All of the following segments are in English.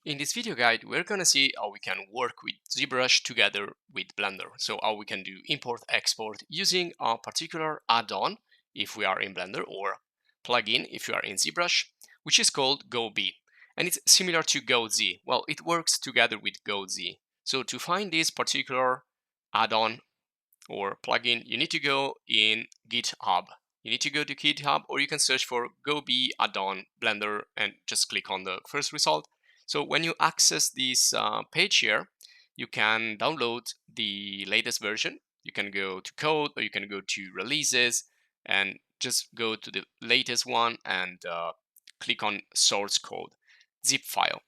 In this video guide, we're going to see how we can work with Zbrush together with Blender. So how we can do import export using a particular add-on if we are in Blender, or plugin if you are in Zbrush, which is called GoB. And it's similar to GoZ. Well, it works together with GoZ. So to find this particular add-on or plugin, you need to go in GitHub. You need to go to GitHub, or you can search for GoB add-on Blender and just click on the first result. So when you access this page here, you can download the latest version. You can go to code, or you can go to releases and just go to the latest one and click on source code, zip file.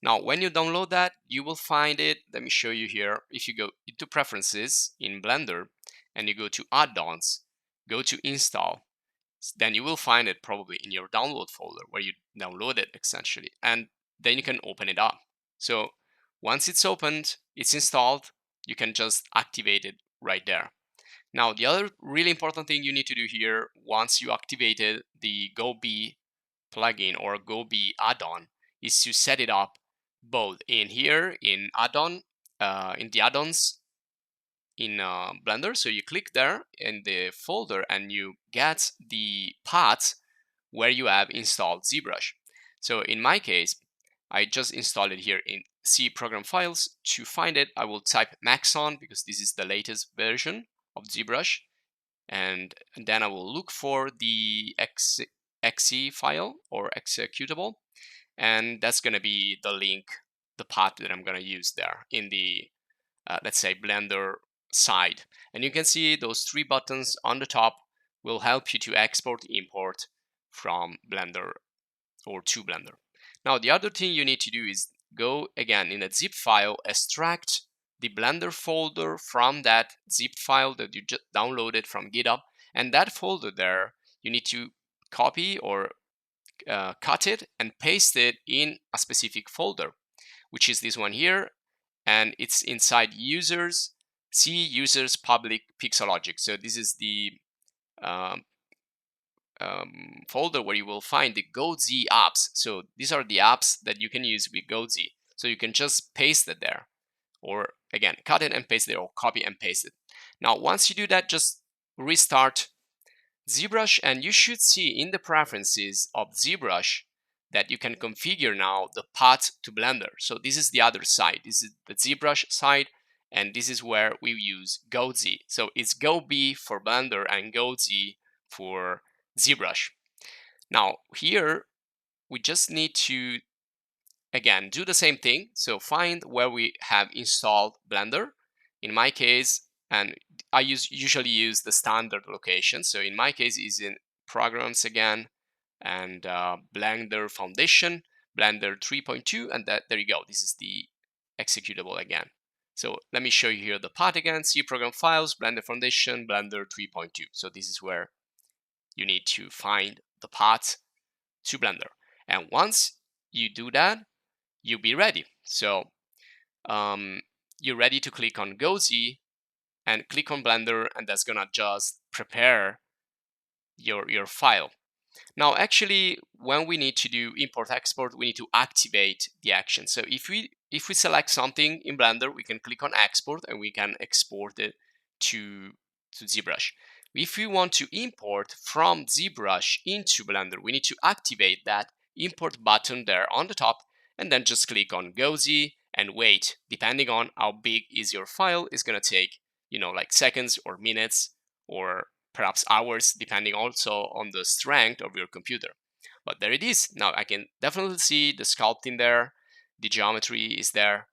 Now, when you download that, you will find it. Let me show you here. If you go into preferences in Blender and you go to add-ons, go to install, then you will find it probably in your download folder where you download it essentially. And then you can open it up. So once it's opened, it's installed, you can just activate it right there. Now, the other really important thing you need to do here, once you activated the GoB plugin or GoB add-on, is to set it up both in here in add-on, in the add-ons in Blender. So you click there in the folder and you get the path where you have installed Zbrush. So in my case, I just installed it here in C program files. To find it, I will type Maxon because this is the latest version of Zbrush. And then I will look for the exe file or executable. And that's going to be the link, the path that I'm going to use there in the, let's say, Blender side. And you can see those three buttons on the top will help you to export, import from Blender or to Blender. Now, the other thing you need to do is go again in a zip file, extract the Blender folder from that zip file that you just downloaded from GitHub. And that folder there, you need to copy or cut it and paste it in a specific folder, which is this one here. And it's inside users, C users public pixelogic. So this is the um, folder where you will find the GoZ apps. So these are the apps that you can use with GoZ. So you can just paste it there, or again, cut it and paste it, or copy and paste it. Now, once you do that, just restart Zbrush, and you should see in the preferences of Zbrush that you can configure now the path to Blender. So this is the other side. This is the Zbrush side, and this is where we use GoZ. So it's GoB for Blender and GoZ for Zbrush. Now here we just need to again do the same thing. So find where we have installed Blender. In my case, and I usually use the standard location. So in my case, is in programs again, and Blender Foundation, Blender 3.2, and there you go. This is the executable again. So let me show you here the path again. C program files, Blender Foundation, Blender 3.2. So this is where you need to find the path to Blender. And once you do that, you'll be ready. So you're ready to click on GoZ and click on Blender, and that's gonna just prepare your file. Now, actually, when we need to do import export, we need to activate the action. So if we select something in Blender, we can click on export and we can export it to ZBrush. If we want to import from ZBrush into Blender, we need to activate that import button there on the top, and then just click on GoZ and wait. Depending on how big is your file, it's gonna take, like seconds or minutes or perhaps hours, depending also on the strength of your computer. But there it is. Now I can definitely see the sculpting there, the geometry is there,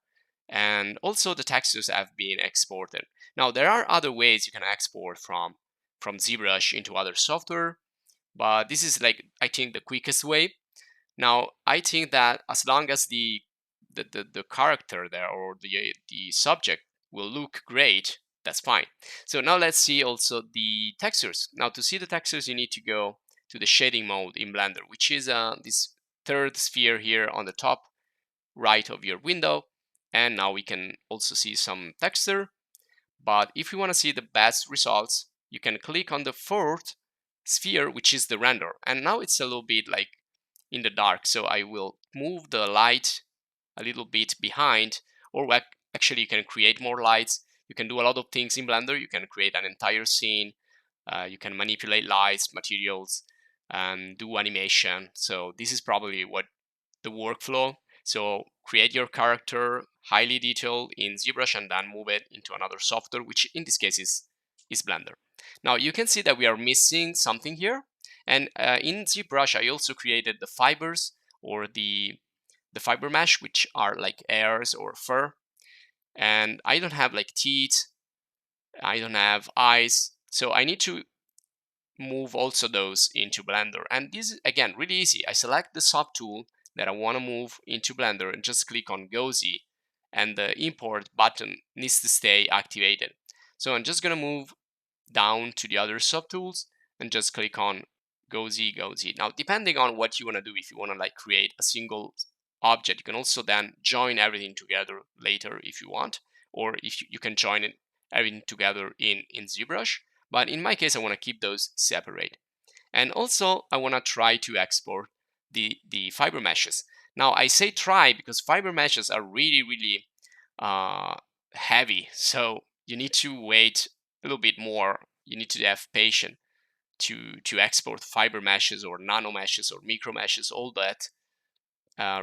and also the textures have been exported. Now there are other ways you can export from ZBrush into other software, but this is like, I think, the quickest way. Now I think that as long as the character there or the subject will look great, that's fine. So now let's see also the textures. Now to see the textures, you need to go to the shading mode in Blender, which is this third sphere here on the top right of your window. And now we can also see some texture. But if you want to see the best results, you can click on the fourth sphere, which is the render. And now it's a little bit like in the dark. So I will move the light a little bit behind, or actually you can create more lights. You can do a lot of things in Blender. You can create an entire scene. You can manipulate lights, materials, and do animation. So this is probably what the workflow. So create your character highly detailed in ZBrush and then move it into another software, which in this case is Blender. Now you can see that we are missing something here. And in ZBrush, I also created the fibers, or the fiber mesh, which are like hairs or fur. And I don't have like teeth. I don't have eyes. So I need to move also those into Blender. And this is, again, really easy. I select the subtool that I want to move into Blender and just click on GoZ, and the import button needs to stay activated. So I'm just going to move down to the other subtools and just click on GoZ. Now, depending on what you want to do, if you want to like create a single object, you can also then join everything together later if you want, or if you can join it everything together in ZBrush. But in my case, I want to keep those separate. And also, I want to try to export the fiber meshes. Now, I say try because fiber meshes are really heavy. So you need to wait a little bit more. You need to have patience to export fiber meshes or nano meshes or micro meshes, all that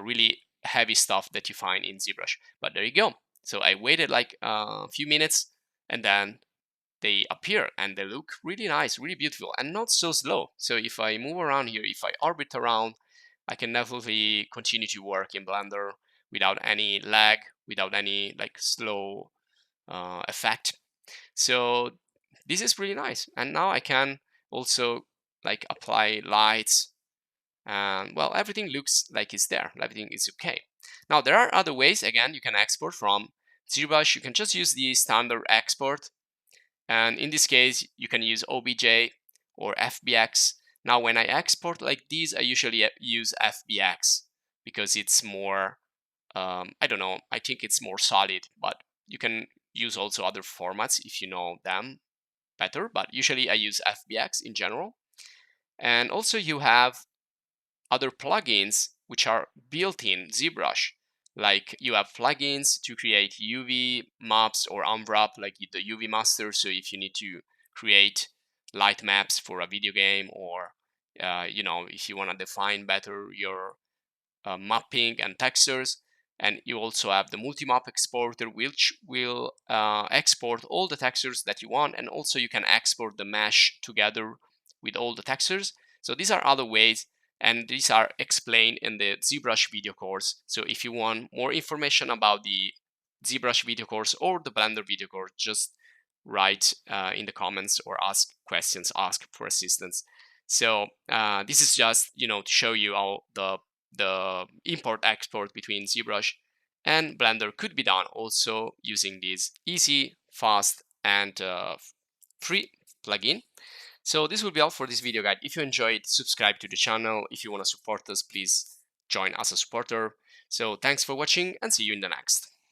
really heavy stuff that you find in ZBrush. But there you go. So I waited like a few minutes, and then they appear and they look really nice, really beautiful, and not so slow. So if I move around here, if I orbit around, I can definitely continue to work in Blender without any lag, without any like slow effect. So this is really nice. And now I can also like apply lights, and well, everything looks like it's there. Everything is okay. Now there are other ways. Again, you can export from ZBrush. You can just use the standard export. And in this case, you can use OBJ or FBX. Now, when I export like these, I usually use FBX because it's more, I don't know, I think it's more solid, but you can use also other formats if you know them better. But usually I use FBX in general. And also you have other plugins which are built in ZBrush. Like you have plugins to create UV maps or unwrap, like the UV master. So if you need to create light maps for a video game, or if you want to define better your mapping and textures. And you also have the multi-map exporter, which will export all the textures that you want, and also you can export the mesh together with all the textures. So these are other ways, and these are explained in the ZBrush video course. So if you want more information about the ZBrush video course or the Blender video course, just write in the comments or ask questions, ask for assistance. So this is just to show you how the import export between ZBrush and Blender could be done also using this easy, fast, and free plugin. So this will be all for this video guide. If you enjoyed, subscribe to the channel. If you want to support us, please join as a supporter. So thanks for watching, and see you in the next.